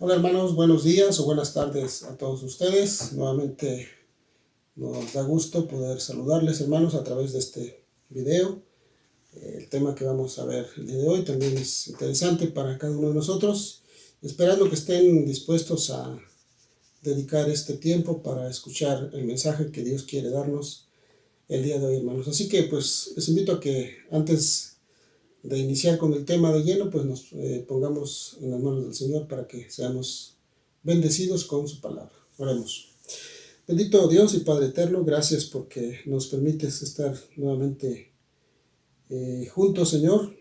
Hola hermanos, buenos días o buenas tardes a todos ustedes. Nuevamente nos da gusto poder saludarles hermanos a través de este video. El tema que vamos a ver el día de hoy también es interesante para cada uno de nosotros, esperando que estén dispuestos a dedicar este tiempo para escuchar el mensaje que Dios quiere darnos el día de hoy, hermanos. Así que pues les invito a que antes de iniciar con el tema de lleno, pues nos pongamos en las manos del Señor para que seamos bendecidos con su palabra. Oremos. Bendito Dios y Padre eterno, gracias porque nos permites estar nuevamente juntos, Señor,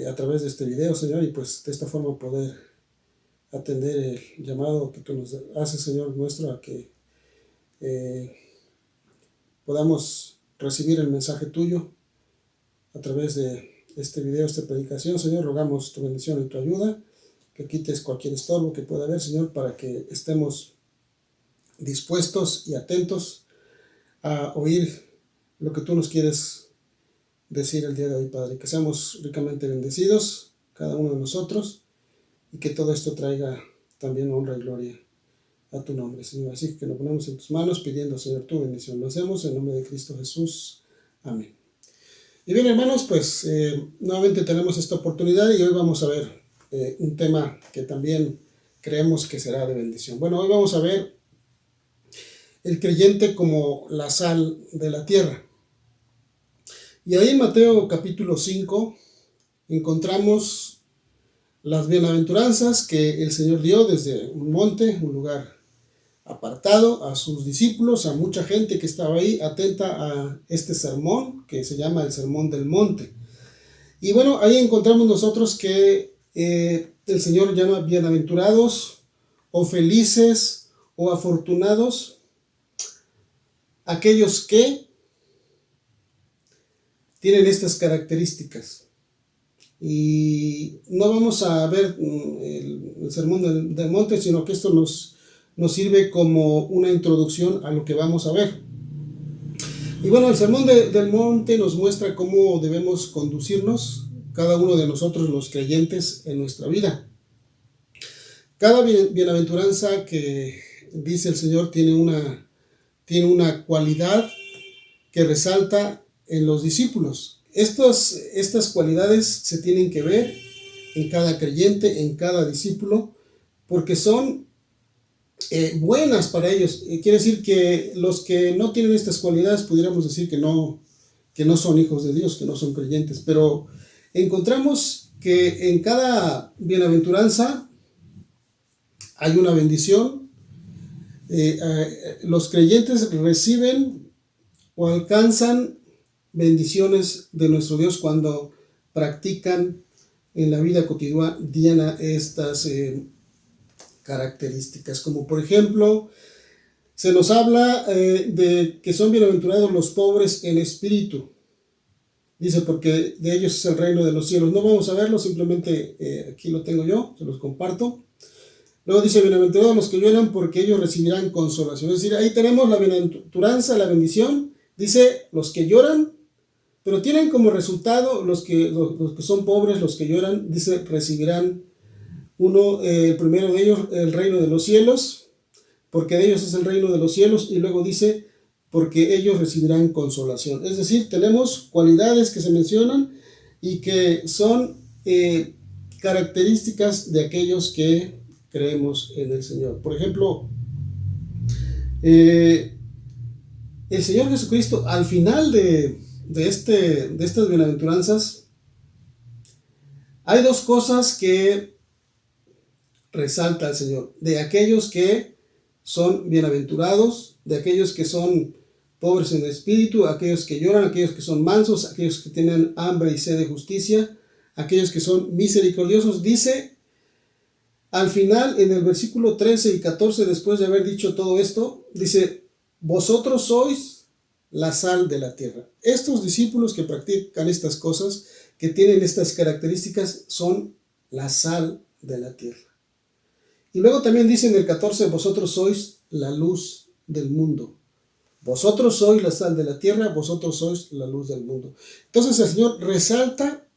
a través de este video, Señor, y pues de esta forma poder atender el llamado que tú nos haces, Señor nuestro, a que podamos recibir el mensaje tuyo a través de este video, esta predicación. Señor, rogamos tu bendición y tu ayuda, que quites cualquier estorbo que pueda haber, Señor, para que estemos dispuestos y atentos a oír lo que tú nos quieres decir el día de hoy, Padre. Que seamos ricamente bendecidos, cada uno de nosotros, y que todo esto traiga también honra y gloria a tu nombre, Señor. Así que nos ponemos en tus manos pidiendo, Señor, tu bendición. Lo hacemos en nombre de Cristo Jesús. Amén. Y bien, hermanos, pues nuevamente tenemos esta oportunidad y hoy vamos a ver un tema que también creemos que será de bendición. Bueno, hoy vamos a ver el creyente como la sal de la tierra. Y ahí en Mateo capítulo 5 encontramos las bienaventuranzas que el Señor dio desde un monte, un lugar apartado, a sus discípulos, a mucha gente que estaba ahí atenta a este sermón que se llama el Sermón del Monte. Y bueno, ahí encontramos nosotros que el Señor llama bienaventurados o felices o afortunados aquellos que tienen estas características. Y no vamos a ver el Sermón del Monte, sino que esto nos sirve como una introducción a lo que vamos a ver. Y bueno, el Sermón del Monte nos muestra cómo debemos conducirnos cada uno de nosotros los creyentes en nuestra vida. Cada bienaventuranza que dice el Señor tiene una cualidad que resalta en los discípulos. Estas cualidades se tienen que ver en cada creyente, en cada discípulo, porque son buenas para ellos. Quiere decir que los que no tienen estas cualidades pudiéramos decir que no son hijos de Dios, que no son creyentes, pero encontramos que en cada bienaventuranza hay una bendición. Los creyentes reciben o alcanzan bendiciones de nuestro Dios cuando practican en la vida cotidiana estas características, como por ejemplo se nos habla de que son bienaventurados los pobres en espíritu. Dice, porque de ellos es el reino de los cielos. No vamos a verlo, simplemente aquí lo tengo yo, se los comparto. Luego dice, bienaventurados los que lloran, porque ellos recibirán consolación. Es decir, ahí tenemos la bienaventuranza, la bendición. Dice, los que lloran, pero tienen como resultado los que son pobres, los que lloran, dice, recibirán el primero de ellos, el reino de los cielos, porque de ellos es el reino de los cielos. Y luego dice, porque ellos recibirán consolación. Es decir, tenemos cualidades que se mencionan y que son características de aquellos que creemos en el Señor. Por ejemplo, el Señor Jesucristo, al final de estas bienaventuranzas, hay dos cosas que resalta el Señor: de aquellos que son bienaventurados, de aquellos que son pobres en espíritu, aquellos que lloran, aquellos que son mansos, aquellos que tienen hambre y sed de justicia, aquellos que son misericordiosos. Dice al final, en el versículo 13 y 14, después de haber dicho todo esto, dice, vosotros sois la sal de la tierra. Estos discípulos que practican estas cosas, que tienen estas características, son la sal de la tierra. Y luego también dice en el 14, vosotros sois la luz del mundo. Vosotros sois la sal de la tierra, vosotros sois la luz del mundo. Entonces el Señor resalta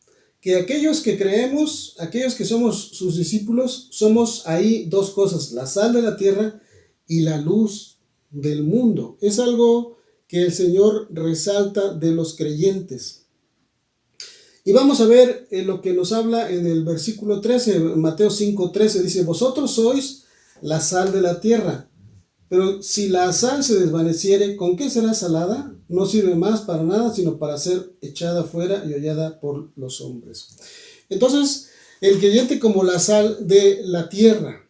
que aquellos que creemos, aquellos que somos sus discípulos, somos ahí dos cosas, la sal de la tierra y la luz del mundo. Es algo que el Señor resalta de los creyentes. Y vamos a ver lo que nos habla en el versículo 13, Mateo 5:13, dice, vosotros sois la sal de la tierra, pero si la sal se desvaneciere, ¿con qué será salada? No sirve más para nada, sino para ser echada fuera y hollada por los hombres. Entonces, el creyente como la sal de la tierra.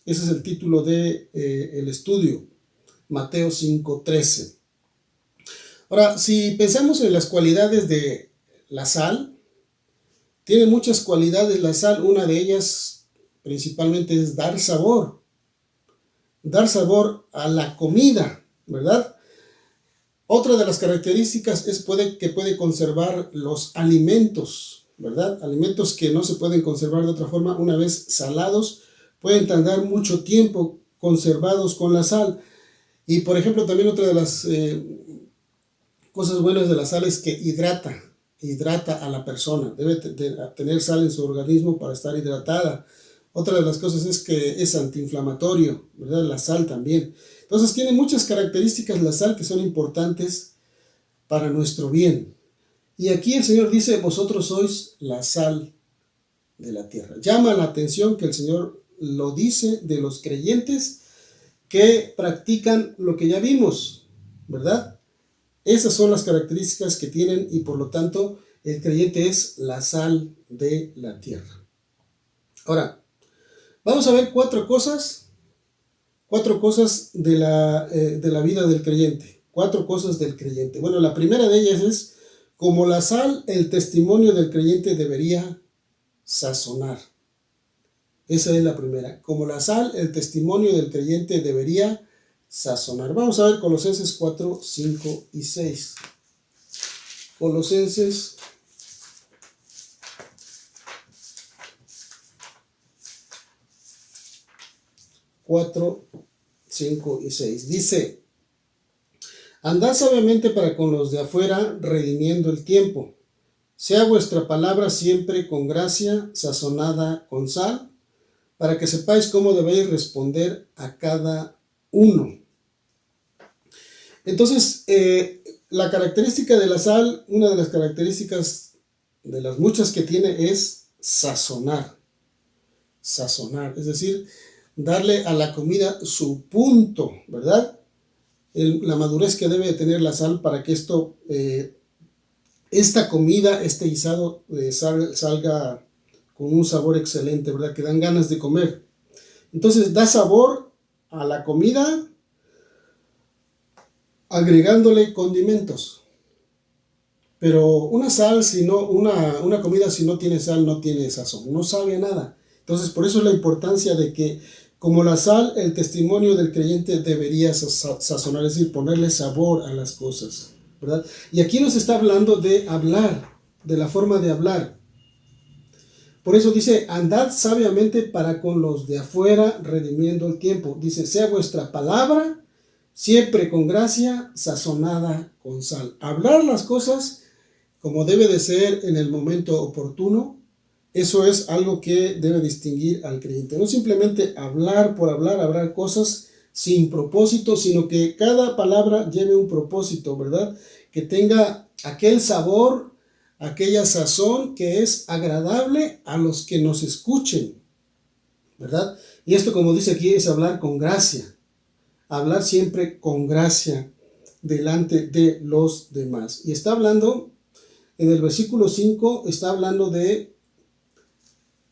Ese es el título de el estudio, Mateo 5:13. Ahora, si pensamos en las cualidades de la sal, tiene muchas cualidades la sal. Una de ellas principalmente es dar sabor a la comida, ¿verdad? Otra de las características es que puede conservar los alimentos, ¿verdad? Alimentos que no se pueden conservar de otra forma, una vez salados, pueden tardar mucho tiempo conservados con la sal. Y por ejemplo, también otra de las cosas buenas de la sal es que hidrata a la persona. Debe tener sal en su organismo para estar hidratada. Otra de las cosas es que es antiinflamatorio, ¿verdad? La sal también. Entonces tiene muchas características la sal que son importantes para nuestro bien. Y aquí el Señor dice, vosotros sois la sal de la tierra. Llama la atención que el Señor lo dice de los creyentes que practican lo que ya vimos, ¿verdad? Esas son las características que tienen y por lo tanto el creyente es la sal de la tierra. Ahora, vamos a ver cuatro cosas de la vida del creyente. Cuatro cosas del creyente. Bueno, la primera de ellas es, como la sal, el testimonio del creyente debería sazonar. Esa es la primera. Como la sal, el testimonio del creyente debería sazonar. Vamos a ver Colosenses 4, 5 y 6. Colosenses 4, 5 y 6. Dice, andad sabiamente para con los de afuera, redimiendo el tiempo. Sea vuestra palabra siempre con gracia, sazonada con sal, para que sepáis cómo debéis responder a cada uno. Entonces, la característica de la sal, una de las características de las muchas que tiene es sazonar. Sazonar, es decir, darle a la comida su punto, ¿verdad? La madurez que debe tener la sal para que esta comida, este guisado salga con un sabor excelente, ¿verdad? Que dan ganas de comer. Entonces da sabor a la comida agregándole condimentos. Pero una comida si no tiene sal, no tiene sazón, no sabe a nada. Entonces por eso es la importancia de que como la sal, el testimonio del creyente debería sazonar, es decir, ponerle sabor a las cosas, ¿verdad? Y aquí nos está hablando de hablar, de la forma de hablar. Por eso dice, andad sabiamente para con los de afuera, redimiendo el tiempo. Dice, sea vuestra palabra siempre con gracia, sazonada con sal. Hablar las cosas como debe de ser en el momento oportuno, eso es algo que debe distinguir al creyente. No simplemente hablar por hablar cosas sin propósito, sino que cada palabra lleve un propósito, ¿verdad? Que tenga aquel sabor, aquella sazón que es agradable a los que nos escuchen, ¿verdad? Y esto, como dice aquí, es hablar con gracia. Hablar siempre con gracia delante de los demás. Y está hablando, en el versículo 5, está hablando de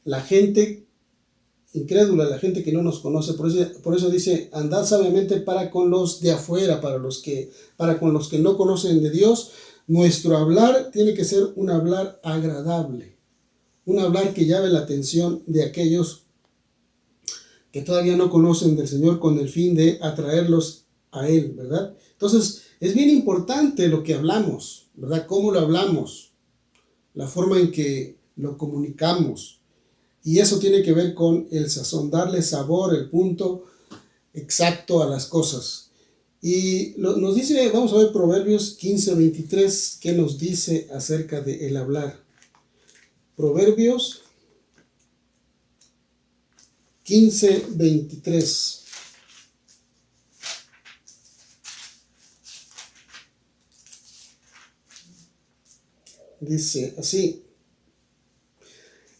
la gente incrédula, la gente que no nos conoce. Por eso dice, andad sabiamente para con los de afuera, para con los que no conocen de Dios. Nuestro hablar tiene que ser un hablar agradable, un hablar que llame la atención de aquellos que todavía no conocen del Señor, con el fin de atraerlos a Él, ¿verdad? Entonces, es bien importante lo que hablamos, ¿verdad? Cómo lo hablamos, la forma en que lo comunicamos. Y eso tiene que ver con el sazón, darle sabor, el punto exacto a las cosas. Y nos dice, vamos a ver Proverbios 15:23, ¿qué nos dice acerca de el hablar? Proverbios 15:23. Dice así: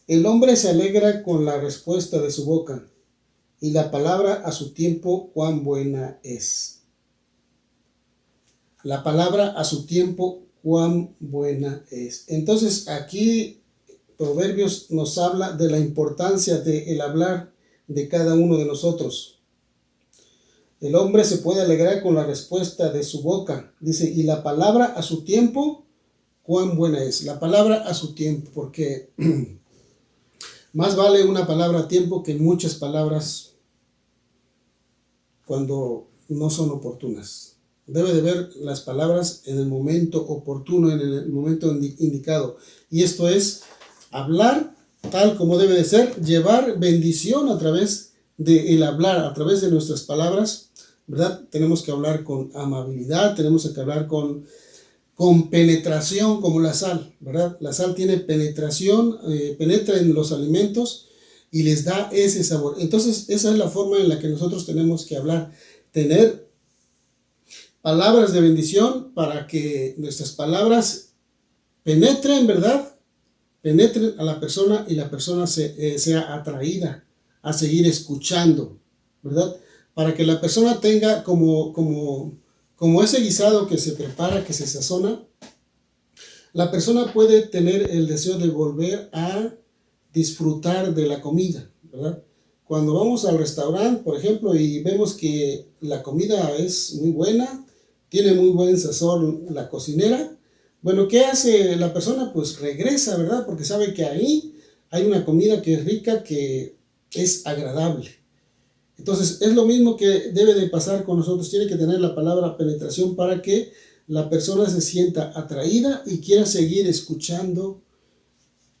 el hombre se alegra con la respuesta de su boca, y la palabra a su tiempo cuán buena es. La palabra a su tiempo cuán buena es. Entonces aquí Proverbios nos habla de la importancia del hablar de cada uno de nosotros. El hombre se puede alegrar con la respuesta de su boca. Dice, y la palabra a su tiempo cuán buena es. La palabra a su tiempo, porque más vale una palabra a tiempo que muchas palabras cuando no son oportunas. Debe de ver las palabras en el momento oportuno, en el momento indicado. Y esto es hablar tal como debe de ser, llevar bendición a través del hablar, a través de nuestras palabras, ¿verdad? Tenemos que hablar con amabilidad, tenemos que hablar con penetración, como la sal, ¿verdad? La sal tiene penetración, penetra en los alimentos y les da ese sabor. Entonces, esa es la forma en la que nosotros tenemos que hablar, tener palabras de bendición para que nuestras palabras penetren, ¿verdad? Penetren a la persona y la persona sea atraída a seguir escuchando, ¿verdad? Para que la persona tenga como ese guisado que se prepara, que se sazona, la persona puede tener el deseo de volver a disfrutar de la comida, ¿verdad? Cuando vamos al restaurante, por ejemplo, y vemos que la comida es muy buena, tiene muy buen sazón la cocinera, bueno, ¿qué hace la persona? Pues regresa, ¿verdad? Porque sabe que ahí hay una comida que es rica, que es agradable. Entonces, es lo mismo que debe de pasar con nosotros. Tiene que tener la palabra penetración para que la persona se sienta atraída y quiera seguir escuchando,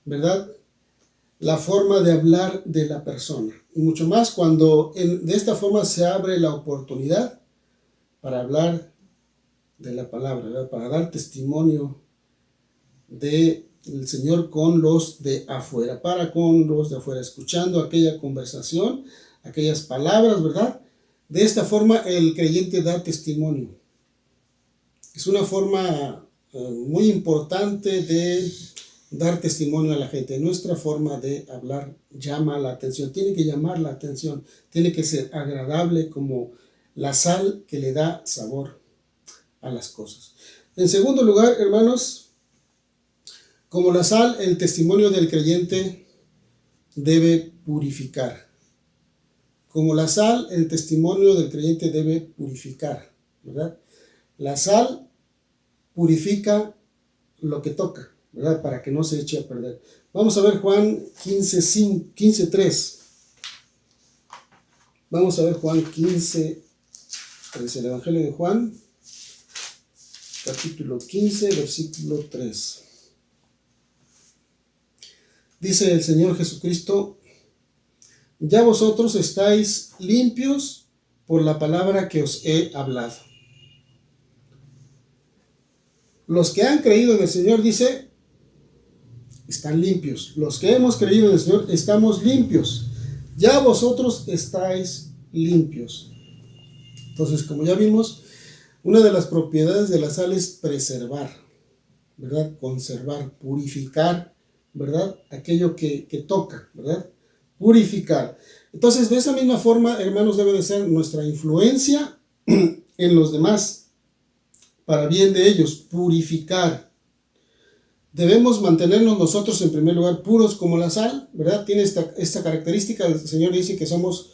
¿verdad? La forma de hablar de la persona. Y mucho más cuando de esta forma se abre la oportunidad para hablar de la palabra, ¿verdad? Para dar testimonio del Señor con los de afuera, con los de afuera, escuchando aquella conversación, aquellas palabras, ¿verdad? De esta forma el creyente da testimonio. Es una forma muy importante de dar testimonio a la gente. Nuestra forma de hablar llama la atención, tiene que llamar la atención, tiene que ser agradable como la sal que le da sabor a las cosas. En segundo lugar, hermanos, como la sal, el testimonio del creyente debe purificar. Como la sal, el testimonio del creyente debe purificar, ¿verdad? La sal purifica lo que toca, ¿verdad? Para que no se eche a perder. Vamos a ver Juan 15:3. Vamos a ver Juan 15:3. El Evangelio de Juan, capítulo 15, versículo 3. Dice el Señor Jesucristo: ya vosotros estáis limpios por la palabra que os he hablado. Los que han creído en el Señor, dice, están limpios. Los que hemos creído en el Señor, estamos limpios. Ya vosotros estáis limpios. Entonces, como ya vimos, una de las propiedades de la sal es preservar, ¿verdad? Conservar, purificar, ¿verdad? Aquello que toca, ¿verdad? Purificar. Entonces, de esa misma forma, hermanos, debe de ser nuestra influencia en los demás, para bien de ellos, purificar. Debemos mantenernos nosotros en primer lugar puros como la sal, ¿verdad? Tiene esta característica. El Señor dice que somos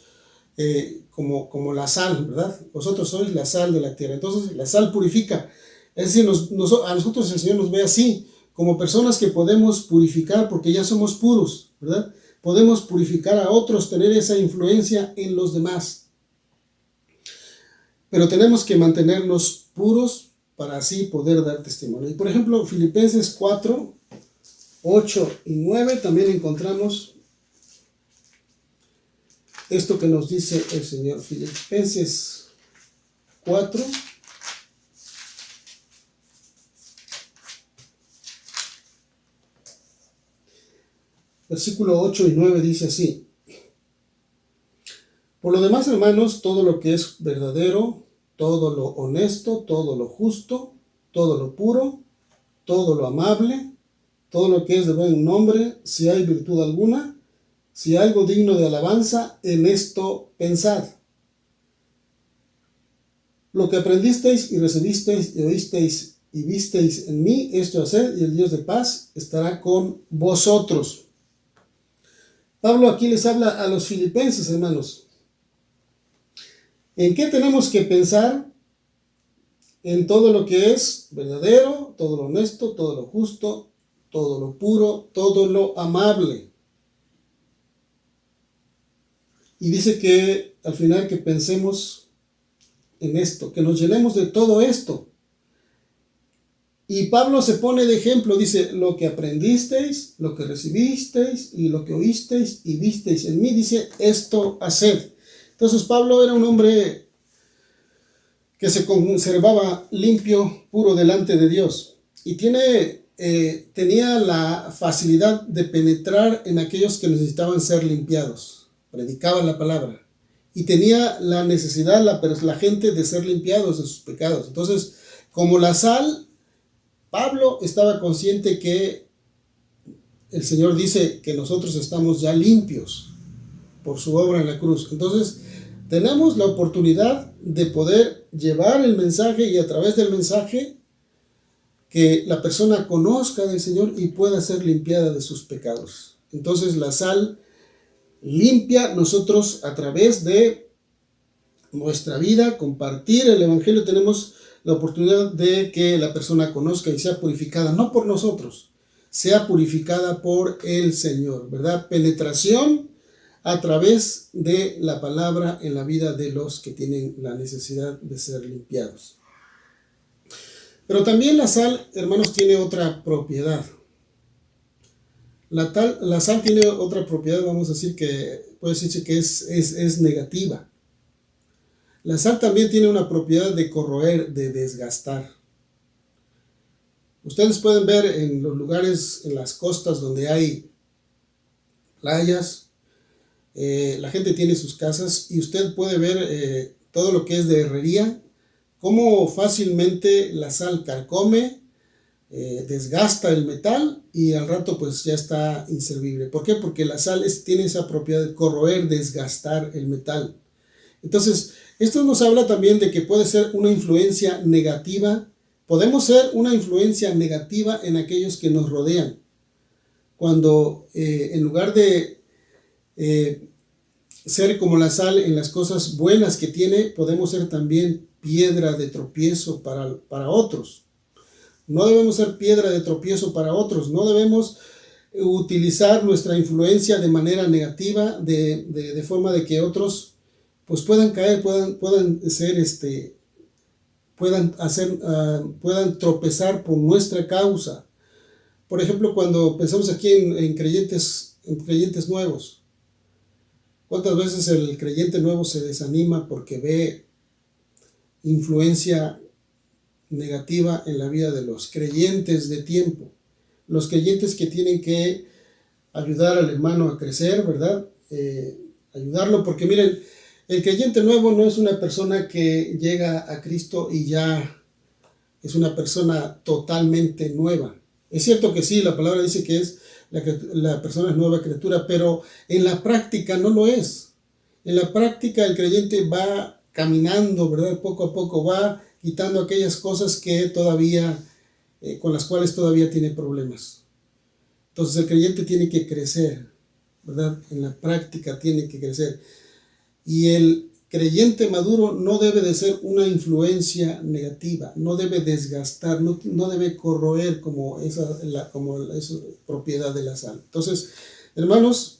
como la sal, ¿verdad? Vosotros sois la sal de la tierra. Entonces la sal purifica. Es decir, a nosotros el Señor nos ve así, como personas que podemos purificar porque ya somos puros, ¿verdad? Podemos purificar a otros, tener esa influencia en los demás. Pero tenemos que mantenernos puros para así poder dar testimonio. Y por ejemplo, Filipenses 4, 8 y 9 también encontramos esto que nos dice el Señor. Filipenses 4, Versículo 8 y 9 dice así: por lo demás, hermanos, todo lo que es verdadero, todo lo honesto, todo lo justo, todo lo puro, todo lo amable, todo lo que es de buen nombre, si hay virtud alguna, si hay algo digno de alabanza, en esto pensad. Lo que aprendisteis y recibisteis y oísteis y visteis en mí, esto haced, y el Dios de paz estará con vosotros. Pablo aquí les habla a los filipenses, hermanos. ¿En qué tenemos que pensar? En todo lo que es verdadero, todo lo honesto, todo lo justo, todo lo puro, todo lo amable. Y dice que al final que pensemos en esto, que nos llenemos de todo esto. Y Pablo se pone de ejemplo, dice, lo que aprendisteis, lo que recibisteis y lo que oísteis y visteis en mí, dice, esto haced. Entonces Pablo era un hombre que se conservaba limpio, puro delante de Dios. Y tenía la facilidad de penetrar en aquellos que necesitaban ser limpiados. Predicaba la palabra. Y tenía la necesidad, la gente, de ser limpiados de sus pecados. Entonces, como la sal, Pablo estaba consciente que el Señor dice que nosotros estamos ya limpios por su obra en la cruz. Entonces, tenemos la oportunidad de poder llevar el mensaje y a través del mensaje que la persona conozca del Señor y pueda ser limpiada de sus pecados. Entonces, la sal limpia. Nosotros a través de nuestra vida, compartir el Evangelio, tenemos la oportunidad de que la persona conozca y sea purificada, no por nosotros, sea purificada por el Señor, ¿verdad? Penetración a través de la palabra en la vida de los que tienen la necesidad de ser limpiados. Pero también la sal, hermanos, tiene otra propiedad. La sal tiene otra propiedad, vamos a decir que puede decirse que es negativa. La sal también tiene una propiedad de corroer, de desgastar. Ustedes pueden ver en los lugares, en las costas donde hay playas, la gente tiene sus casas y usted puede ver todo lo que es de herrería, cómo fácilmente la sal carcome, desgasta el metal y al rato pues ya está inservible. ¿Por qué? Porque la sal tiene esa propiedad de corroer, desgastar el metal. Entonces, esto nos habla también de que puede ser una influencia negativa. Podemos ser una influencia negativa en aquellos que nos rodean. Cuando en lugar de ser como la sal en las cosas buenas que tiene, podemos ser también piedra de tropiezo para otros. No debemos ser piedra de tropiezo para otros. No debemos utilizar nuestra influencia de manera negativa, de forma de que otros pues puedan caer, puedan tropezar por nuestra causa. Por ejemplo, cuando pensamos aquí en creyentes nuevos, ¿cuántas veces el creyente nuevo se desanima porque ve influencia negativa en la vida de los creyentes de tiempo? Los creyentes que tienen que ayudar al hermano a crecer, ¿verdad? Ayudarlo, porque miren, el creyente nuevo no es una persona que llega a Cristo y ya es una persona totalmente nueva. Es cierto que sí, la palabra dice que la persona es nueva criatura, pero en la práctica no lo es. En la práctica el creyente va caminando, ¿verdad? Poco a poco va quitando aquellas cosas que todavía, con las cuales todavía tiene problemas. Entonces el creyente tiene que crecer, ¿verdad? En la práctica tiene que crecer. Y el creyente maduro no debe de ser una influencia negativa, no debe desgastar, no debe corroer como esa propiedad de la sal. Entonces, hermanos,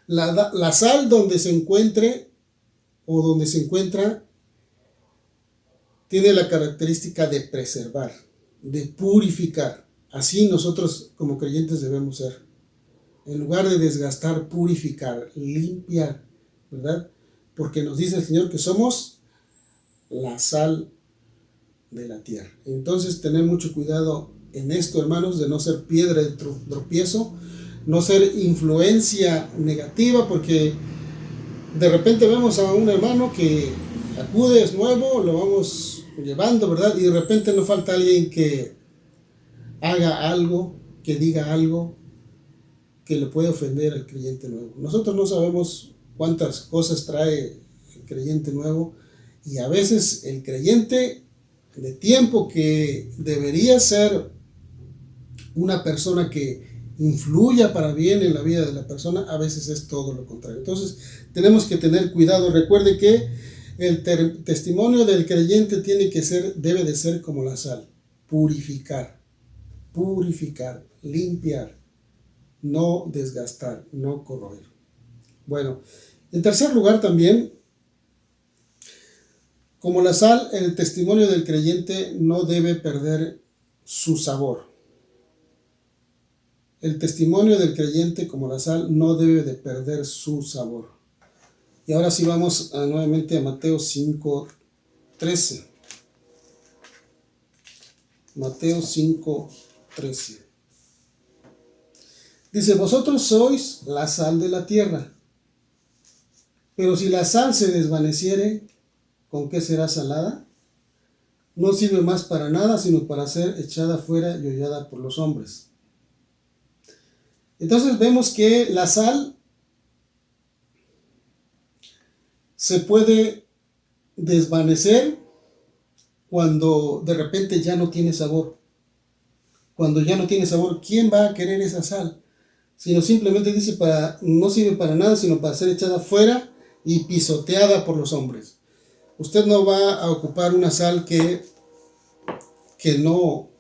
la sal donde se encuentre o donde se encuentra tiene la característica de preservar, de purificar. Así nosotros como creyentes debemos ser. En lugar de desgastar, purificar, limpiar, ¿verdad? Porque nos dice el Señor que somos la sal de la tierra. Entonces, tener mucho cuidado en esto, hermanos, de no ser piedra de tropiezo, no ser influencia negativa, porque de repente vemos a un hermano que acude, es nuevo, lo vamos llevando, ¿verdad? Y de repente nos falta alguien que haga algo, que diga algo que le puede ofender al creyente nuevo. Nosotros no sabemos cuántas cosas trae el creyente nuevo, y a veces el creyente de tiempo, que debería ser una persona que influya para bien en la vida de la persona, a veces es todo lo contrario. Entonces tenemos que tener cuidado. Recuerde que el testimonio del creyente debe de ser como la sal: purificar, limpiar, no desgastar, no corroer. Bueno, en tercer lugar también, como la sal, el testimonio del creyente no debe perder su sabor. El testimonio del creyente, como la sal, no debe de perder su sabor. Y ahora sí vamos nuevamente a Mateo 5:13. Mateo 5:13. Dice: vosotros sois la sal de la tierra, pero si la sal se desvaneciere, ¿con qué será salada? No sirve más para nada, sino para ser echada fuera y hollada por los hombres. Entonces vemos que la sal se puede desvanecer cuando de repente ya no tiene sabor. Cuando ya no tiene sabor, ¿quién va a querer esa sal? Sino simplemente dice, no sirve para nada, sino para ser echada fuera y pisoteada por los hombres. Usted no va a ocupar una sal que no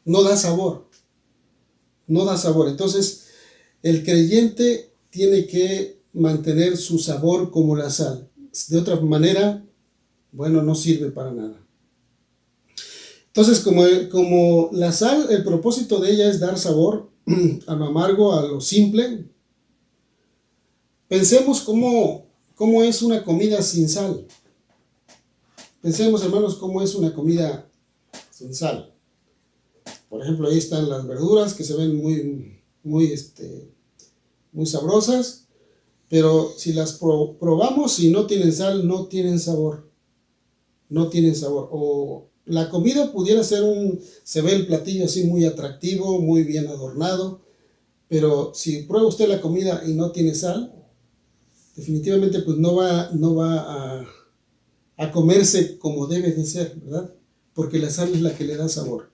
da sabor. No da sabor. Entonces, el creyente tiene que mantener su sabor como la sal. De otra manera, bueno, no sirve para nada. Entonces, como la sal, el propósito de ella es dar sabor a lo amargo, a lo simple. Pensemos cómo es una comida sin sal. Pensemos, hermanos, cómo es una comida sin sal. Por ejemplo, ahí están las verduras que se ven muy sabrosas, pero si las probamos y no tienen sal, no tienen sabor. No tienen sabor. O la comida pudiera ser se ve el platillo así muy atractivo, muy bien adornado, pero si prueba usted la comida y no tiene sal, definitivamente pues no va a comerse como debe de ser, ¿verdad? Porque la sal es la que le da sabor.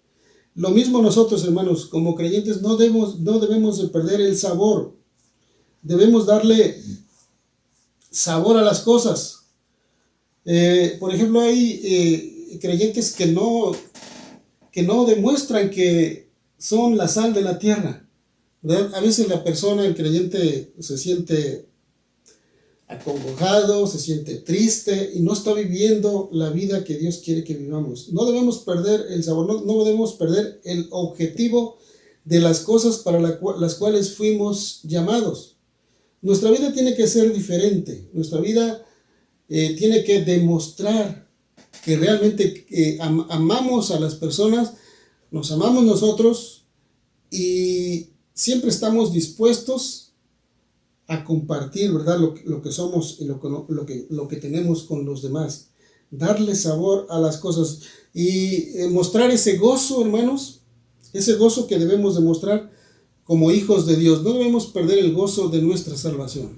Lo mismo nosotros, hermanos, como creyentes, no debemos de perder el sabor. Debemos darle sabor a las cosas. Por ejemplo, hay creyentes que no demuestran que son la sal de la tierra, ¿verdad? A veces la persona, el creyente, se siente acongojado, se siente triste y no está viviendo la vida que Dios quiere que vivamos. No debemos perder el sabor, no debemos perder el objetivo de las cosas para las cuales fuimos llamados. Nuestra vida tiene que ser diferente. Nuestra vida tiene que demostrar que realmente amamos a las personas, nos amamos nosotros y siempre estamos dispuestos a compartir, ¿verdad? Lo que somos y lo que tenemos con los demás. Darle sabor a las cosas y mostrar ese gozo, hermanos, ese gozo que debemos demostrar como hijos de Dios. No debemos perder el gozo de nuestra salvación.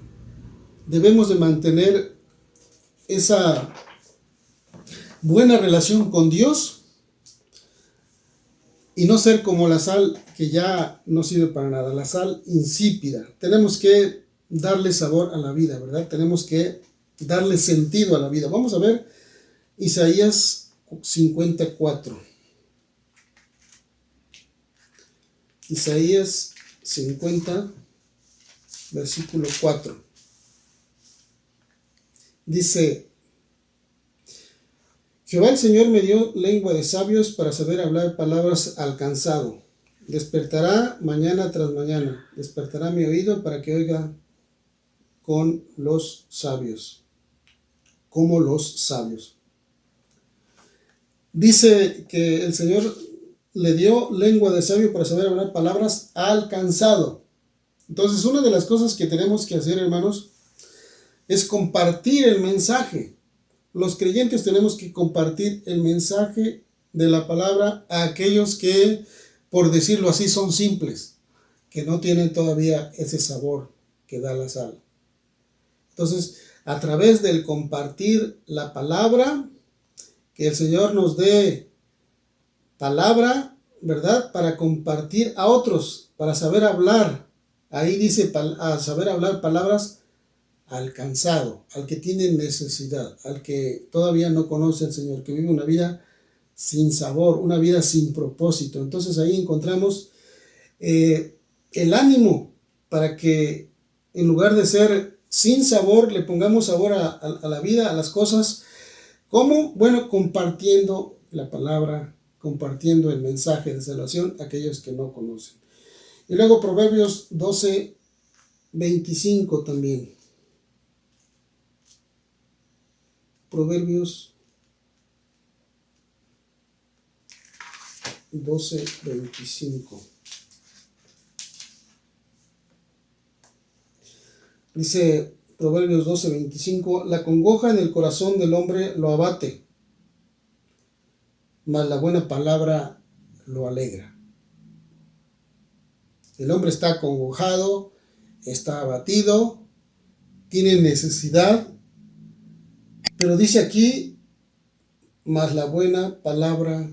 Debemos de mantener esa buena relación con Dios y no ser como la sal que ya no sirve para nada, la sal insípida. Tenemos que darle sabor a la vida, ¿verdad? Tenemos que darle sentido a la vida. Vamos a ver Isaías 54. Isaías 50, versículo 4. Dice: Jehová el Señor me dio lengua de sabios para saber hablar palabras al cansado. Despertará mañana tras mañana, despertará mi oído para que oiga con los sabios, como los sabios. Dice que el Señor le dio lengua de sabio para saber hablar palabras al cansado. Entonces, una de las cosas que tenemos que hacer, hermanos, es compartir el mensaje. Los creyentes tenemos que compartir el mensaje de la palabra a aquellos que, por decirlo así, son simples, que no tienen todavía ese sabor que da la sal. Entonces, a través del compartir la palabra, que el Señor nos dé palabra, ¿verdad? Para compartir a otros, para saber hablar. Ahí dice, a saber hablar palabras al cansado, al que tiene necesidad, al que todavía no conoce al Señor, que vive una vida sin sabor, una vida sin propósito. Entonces ahí encontramos el ánimo para que en lugar de ser sin sabor, le pongamos sabor a la vida, a las cosas. ¿Cómo? Bueno, compartiendo la palabra, compartiendo el mensaje de salvación a aquellos que no conocen. Y luego Proverbios 12:25 también. Proverbios 12:25. Dice Proverbios 12:25, la congoja en el corazón del hombre lo abate, mas la buena palabra lo alegra. El hombre está acongojado, está abatido, tiene necesidad, pero dice aquí, mas la buena palabra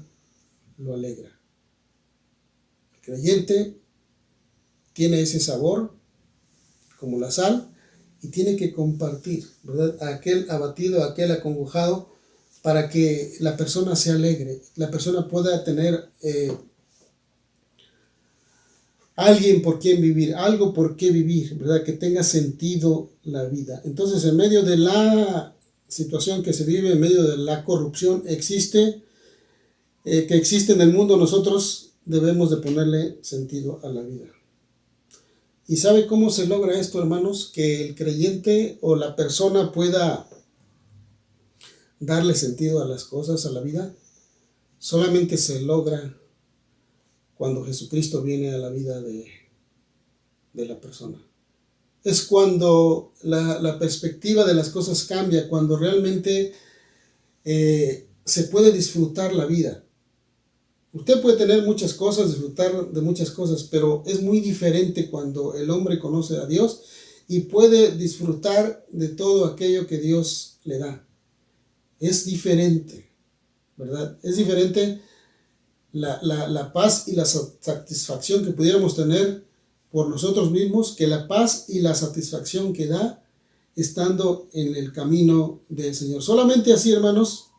lo alegra. El creyente tiene ese sabor, como la sal, y tiene que compartir, ¿verdad? A aquel abatido, a aquel acongojado, para que la persona se alegre, la persona pueda tener alguien por quien vivir, algo por qué vivir, ¿verdad? Que tenga sentido la vida. Entonces, en medio de la situación que se vive, en medio de la corrupción que existe en el mundo, nosotros debemos de ponerle sentido a la vida. ¿Y sabe cómo se logra esto, hermanos? Que el creyente o la persona pueda darle sentido a las cosas, a la vida. Solamente se logra cuando Jesucristo viene a la vida de la persona. Es cuando la perspectiva de las cosas cambia, cuando realmente se puede disfrutar la vida. Usted puede tener muchas cosas, disfrutar de muchas cosas, pero es muy diferente cuando el hombre conoce a Dios y puede disfrutar de todo aquello que Dios le da. Es diferente, ¿verdad? Es diferente la paz y la satisfacción que pudiéramos tener por nosotros mismos que la paz y la satisfacción que da estando en el camino del Señor. Solamente así, hermanos,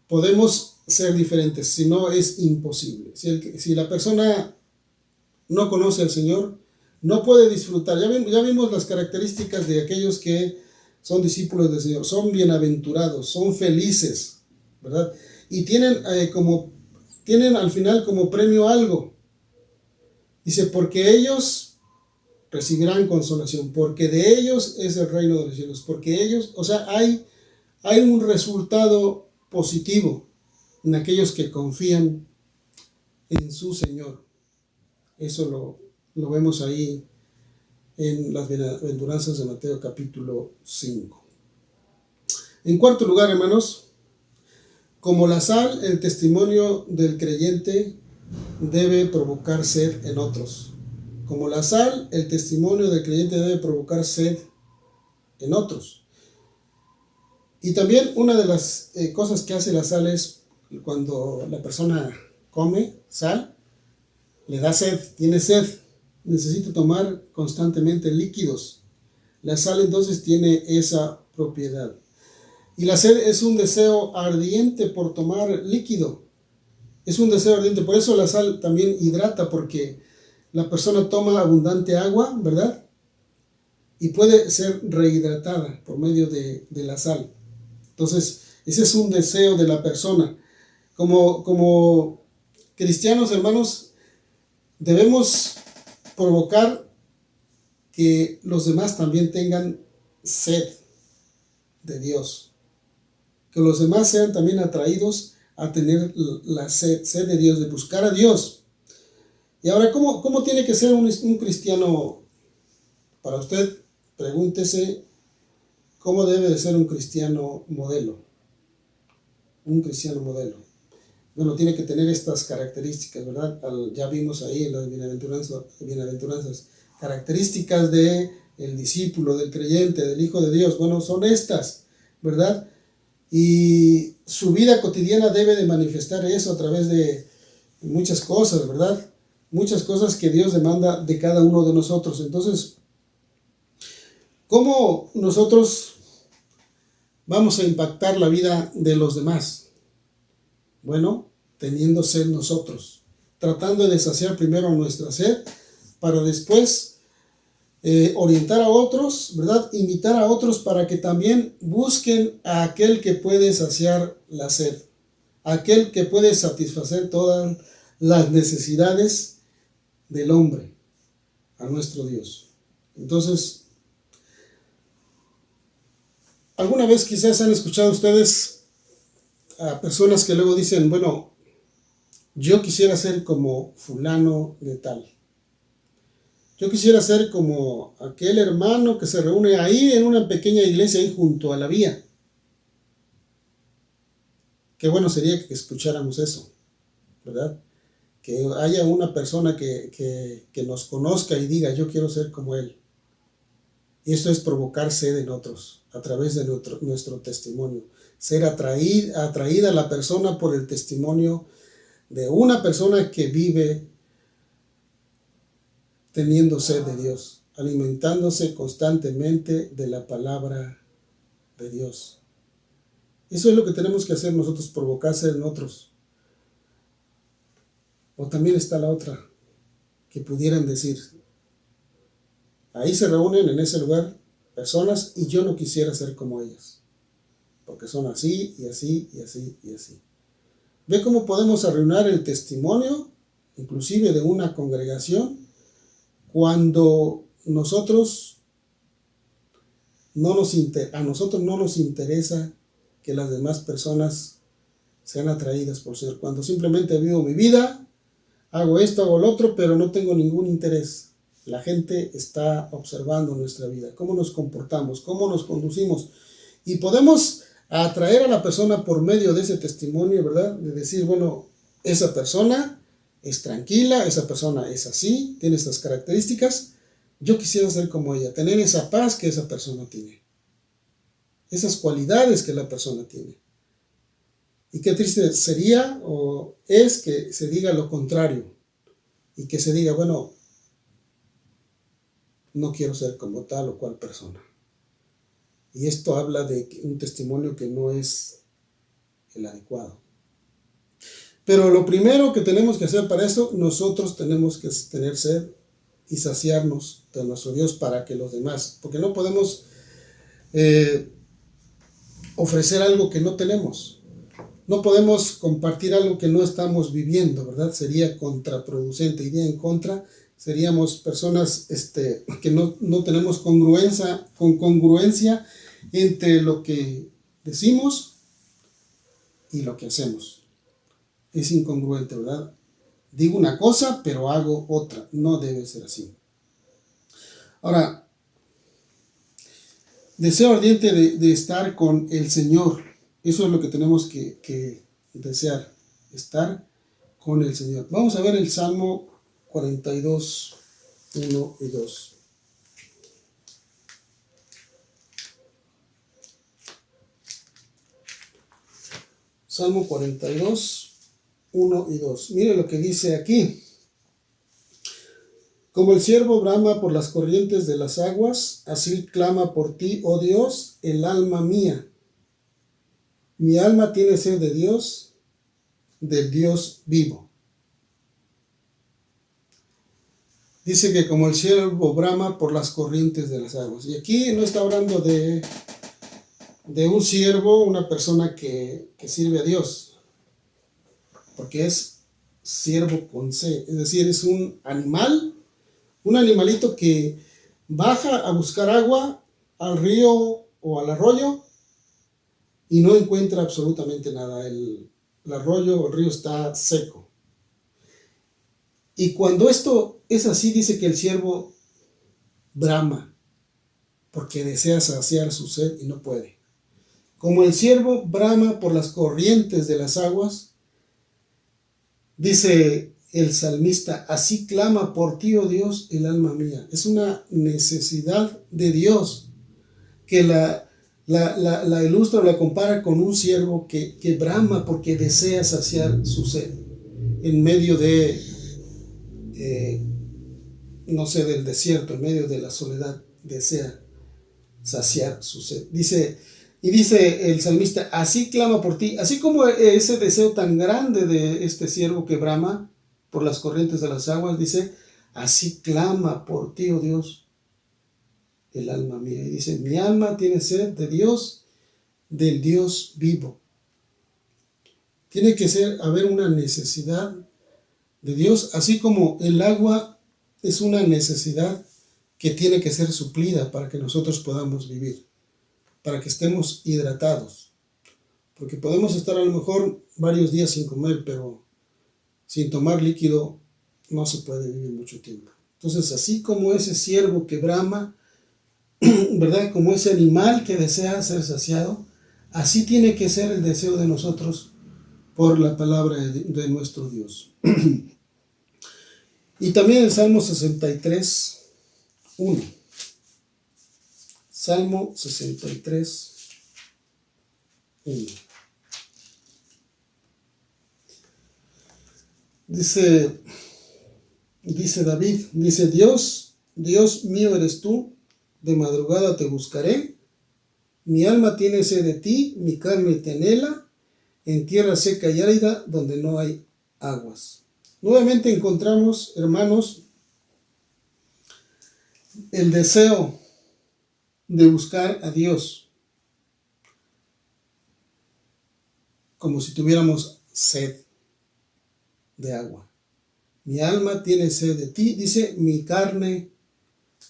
podemos ser diferentes, si no es imposible. Si la persona no conoce al Señor, no puede disfrutar. Ya vimos las características de aquellos que son discípulos del Señor, son bienaventurados, son felices, ¿verdad? Y tienen al final como premio algo. Dice, porque ellos recibirán consolación, porque de ellos es el reino de los cielos, porque ellos, o sea, hay un resultado positivo en aquellos que confían en su Señor. Eso lo vemos ahí en las bienaventuranzas de Mateo capítulo 5. En cuarto lugar, hermanos, como la sal, el testimonio del creyente debe provocar sed en otros. Como la sal, el testimonio del creyente debe provocar sed en otros. Y también una de las cosas que hace la sal es cuando la persona come sal, le da sed, tiene sed, necesita tomar constantemente líquidos. La sal entonces tiene esa propiedad. Y la sed es un deseo ardiente por tomar líquido. Es un deseo ardiente. Por eso la sal también hidrata, porque la persona toma abundante agua, ¿verdad? Y puede ser rehidratada por medio de la sal. Entonces, ese es un deseo de la persona. Como cristianos, hermanos, debemos provocar que los demás también tengan sed de Dios. Que los demás sean también atraídos a tener la sed de Dios, de buscar a Dios. Y ahora, ¿cómo tiene que ser un cristiano para usted, pregúntese cómo debe de ser un cristiano modelo. Un cristiano modelo. Bueno, tiene que tener estas características, ¿verdad? Ya vimos ahí en las bienaventuranzas, características de el discípulo, del creyente, del Hijo de Dios. Bueno, son estas, ¿verdad? Y su vida cotidiana debe de manifestar eso a través de muchas cosas, ¿verdad? Muchas cosas que Dios demanda de cada uno de nosotros. Entonces, ¿cómo nosotros vamos a impactar la vida de los demás? Bueno, teniendo sed nosotros, tratando de saciar primero nuestra sed para después orientar a otros, ¿verdad? Invitar a otros para que también busquen a aquel que puede saciar la sed, aquel que puede satisfacer todas las necesidades del hombre, a nuestro Dios. Entonces, alguna vez quizás han escuchado ustedes a personas que luego dicen, bueno, yo quisiera ser como fulano de tal. Yo quisiera ser como aquel hermano que se reúne ahí en una pequeña iglesia ahí junto a la vía. Qué bueno sería que escucháramos eso, ¿verdad? Que haya una persona que nos conozca y diga, yo quiero ser como él. Y esto es provocar sed en otros a través de nuestro testimonio. Ser atraída a la persona por el testimonio de una persona que vive teniendo sed de Dios, alimentándose constantemente de la palabra de Dios. Eso es lo que tenemos que hacer nosotros, provocar sed en otros. O también está la otra, que pudieran decir, ahí se reúnen en ese lugar personas y yo no quisiera ser como ellas, porque son así y así y así y así. Ve cómo podemos arruinar el testimonio, inclusive de una congregación, cuando a nosotros no nos interesa que las demás personas sean atraídas por ser. Cuando simplemente vivo mi vida, hago esto, hago lo otro, pero no tengo ningún interés. La gente está observando nuestra vida, cómo nos comportamos, cómo nos conducimos. Y podemos atraer a la persona por medio de ese testimonio, ¿verdad? De decir, bueno, esa persona es tranquila, esa persona es así, tiene estas características. Yo quisiera ser como ella, tener esa paz que esa persona tiene, esas cualidades que la persona tiene. Y qué triste sería o es que se diga lo contrario y que se diga, bueno, no quiero ser como tal o cual persona. Y esto habla de un testimonio que no es el adecuado. Pero lo primero que tenemos que hacer para eso, nosotros tenemos que tener sed y saciarnos de nuestro Dios para que los demás, porque no podemos ofrecer algo que no tenemos. No podemos compartir algo que no estamos viviendo, ¿verdad? Sería contraproducente, iría en contra. Seríamos personas que no tenemos congruencia entre lo que decimos y lo que hacemos. Es incongruente, ¿verdad? Digo una cosa, pero hago otra. No debe ser así. Ahora, deseo ardiente de estar con el Señor. Eso es lo que tenemos que desear, estar con el Señor. Vamos a ver el Salmo 42, 1 y 2. Salmo 42, 1 y 2. Mire lo que dice aquí. Como el ciervo brama por las corrientes de las aguas, así clama por ti, oh Dios, el alma mía. Mi alma tiene sed de Dios, del Dios vivo. Dice que como el ciervo brama por las corrientes de las aguas. Y aquí no está hablando de un siervo, una persona que sirve a Dios, porque es siervo con C, es decir, es un animalito que baja a buscar agua al río o al arroyo y no encuentra absolutamente nada. El arroyo o el río está seco. Y cuando esto es así, dice que el siervo brama. porque desea saciar su sed y no puede. Como el ciervo brama por las corrientes de las aguas, dice el salmista, así clama por ti, oh Dios, el alma mía. Es una necesidad de Dios que la ilustra o la compara con un ciervo que brama porque desea saciar su sed en medio de, no sé, del desierto, en medio de la soledad, desea saciar su sed. Dice el salmista, así clama por ti, así como ese deseo tan grande de este siervo que brama por las corrientes de las aguas, dice, así clama por ti, oh Dios, el alma mía. Y dice, mi alma tiene sed de Dios, del Dios vivo. Tiene que haber una necesidad de Dios, así como el agua es una necesidad que tiene que ser suplida para que nosotros podamos vivir, para que estemos hidratados. Porque podemos estar a lo mejor varios días sin comer, pero sin tomar líquido no se puede vivir mucho tiempo. Entonces, así como ese ciervo que brama, ¿verdad? Como ese animal que desea ser saciado, así tiene que ser el deseo de nosotros por la palabra de nuestro Dios. Y también el Salmo 63, 1. Salmo 63, 1. Dice David, dice, Dios mío eres tú, de madrugada te buscaré, mi alma tiene sed de ti, mi carne te anhela, en tierra seca y árida donde no hay aguas. Nuevamente encontramos, hermanos, el deseo de buscar a Dios, como si tuviéramos sed de agua. Mi alma tiene sed de ti, dice, mi carne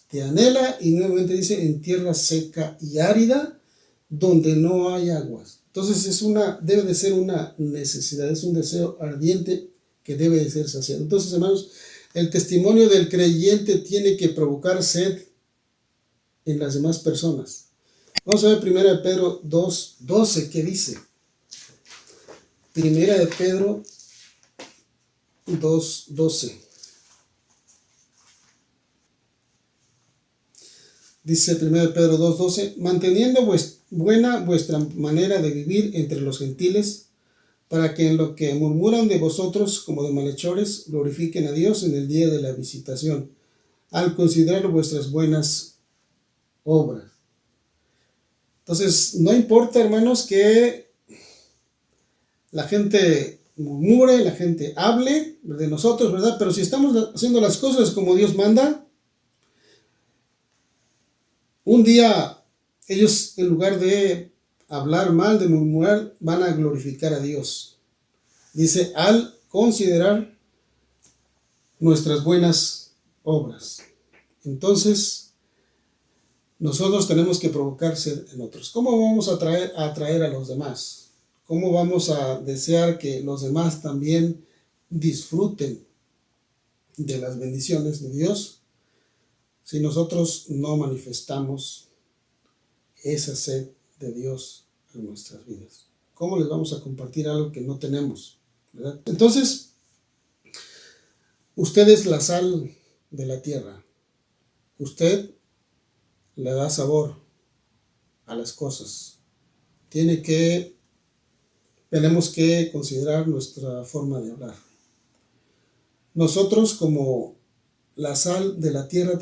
te anhela, y nuevamente dice, en tierra seca y árida, donde no hay aguas. Entonces debe de ser una necesidad, es un deseo ardiente que debe de ser saciado. Entonces, hermanos, el testimonio del creyente tiene que provocar sed en las demás personas. Vamos a ver 1 Pedro 2:12, ¿qué dice? 1 Pedro 2:12. Dice 1 Pedro 2:12, manteniendo buena vuestra manera de vivir entre los gentiles, para que en lo que murmuran de vosotros como de malhechores, glorifiquen a Dios en el día de la visitación, al considerar vuestras buenas obras. Entonces, no importa, hermanos, que la gente murmure, la gente hable de nosotros, ¿verdad? Pero si estamos haciendo las cosas como Dios manda, un día ellos, en lugar de hablar mal, de murmurar, van a glorificar a Dios. Dice, al considerar nuestras buenas obras. Entonces, nosotros tenemos que provocar sed en otros. ¿Cómo vamos a atraer a los demás? ¿Cómo vamos a desear que los demás también disfruten de las bendiciones de Dios si nosotros no manifestamos esa sed de Dios en nuestras vidas? ¿Cómo les vamos a compartir algo que no tenemos? ¿Verdad? Entonces, usted es la sal de la tierra. Usted le da sabor a las cosas. Tenemos que considerar nuestra forma de hablar. Nosotros, como la sal de la tierra,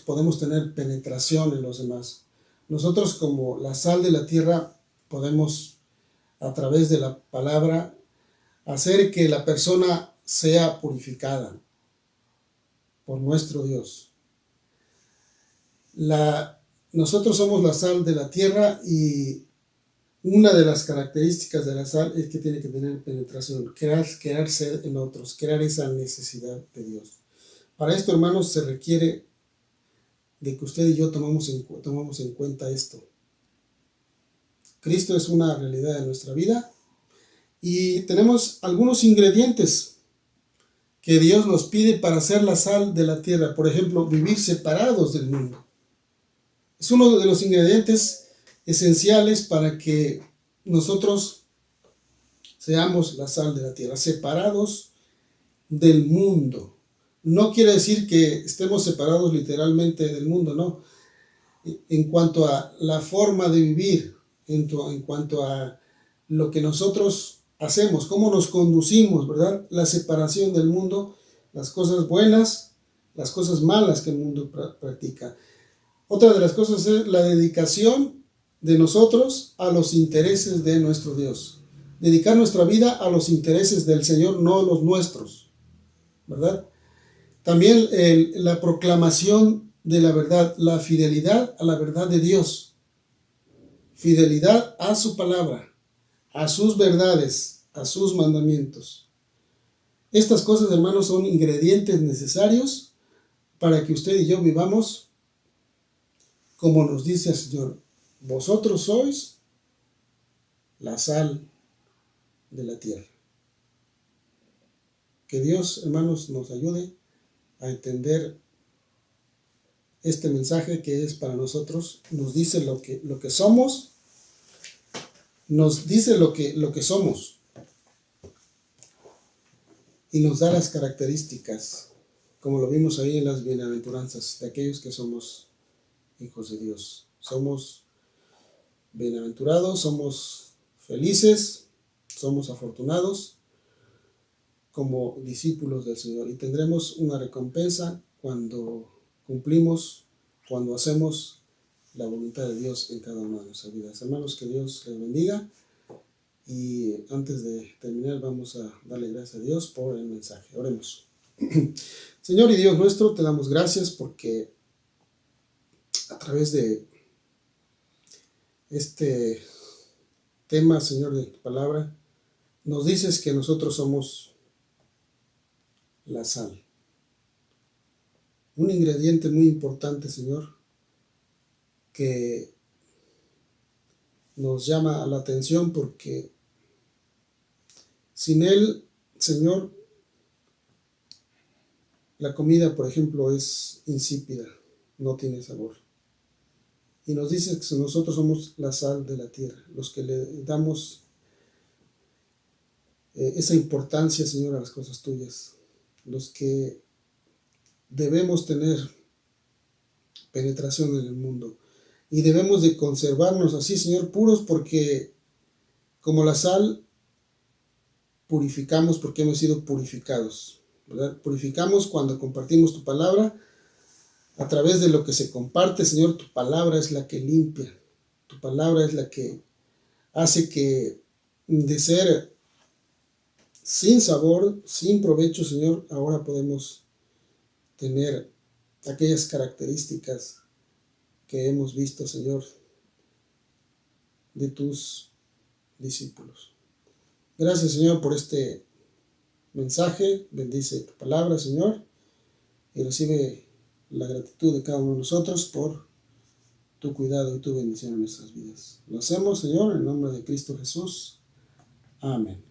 podemos tener penetración en los demás. Nosotros, como la sal de la tierra, podemos, a través de la palabra, hacer que la persona sea purificada por nuestro Dios. Nosotros somos la sal de la tierra, y una de las características de la sal es que tiene que tener penetración, crear sed en otros, crear esa necesidad de Dios. Para esto, hermanos, se requiere de que usted y yo tomamos en cuenta esto. Cristo es una realidad de nuestra vida, y tenemos algunos ingredientes que Dios nos pide para ser la sal de la tierra. Por ejemplo, vivir separados del mundo. Es uno de los ingredientes esenciales para que nosotros seamos la sal de la tierra, separados del mundo. No quiere decir que estemos separados literalmente del mundo, no. En cuanto a la forma de vivir, en cuanto a lo que nosotros hacemos, cómo nos conducimos, ¿verdad? La separación del mundo, las cosas buenas, las cosas malas que el mundo practica. Otra de las cosas es la dedicación de nosotros a los intereses de nuestro Dios. Dedicar nuestra vida a los intereses del Señor, no los nuestros, ¿verdad? También la proclamación de la verdad, la fidelidad a la verdad de Dios. Fidelidad a su palabra, a sus verdades, a sus mandamientos. Estas cosas, hermanos, son ingredientes necesarios para que usted y yo vivamos como nos dice el Señor. Vosotros sois la sal de la tierra. Que Dios, hermanos, nos ayude a entender este mensaje que es para nosotros. Nos dice lo que somos, nos dice lo que somos y nos da las características, como lo vimos ahí en las bienaventuranzas, de aquellos que somos hijos de Dios. Somos bienaventurados, somos felices, somos afortunados como discípulos del Señor, y tendremos una recompensa cuando cumplimos, cuando hacemos la voluntad de Dios en cada una de nuestras vidas. Hermanos, que Dios les bendiga, y antes de terminar vamos a darle gracias a Dios por el mensaje. Oremos. Señor y Dios nuestro, te damos gracias porque a través de este tema, Señor, de tu palabra, nos dices que nosotros somos la sal. Un ingrediente muy importante, Señor, que nos llama la atención porque sin él, Señor, la comida, por ejemplo, es insípida, no tiene sabor. Y nos dice que nosotros somos la sal de la tierra, los que le damos esa importancia, Señor, a las cosas tuyas, los que debemos tener penetración en el mundo. Y debemos de conservarnos así, Señor, puros, porque como la sal purificamos porque hemos sido purificados, ¿verdad? Purificamos cuando compartimos tu palabra. A través de lo que se comparte, Señor, tu palabra es la que limpia. Tu palabra es la que hace que de ser sin sabor, sin provecho, Señor, ahora podemos tener aquellas características que hemos visto, Señor, de tus discípulos. Gracias, Señor, por este mensaje. Bendice tu palabra, Señor, y recibe la gratitud de cada uno de nosotros por tu cuidado y tu bendición en nuestras vidas. Lo hacemos, Señor, en el nombre de Cristo Jesús. Amén.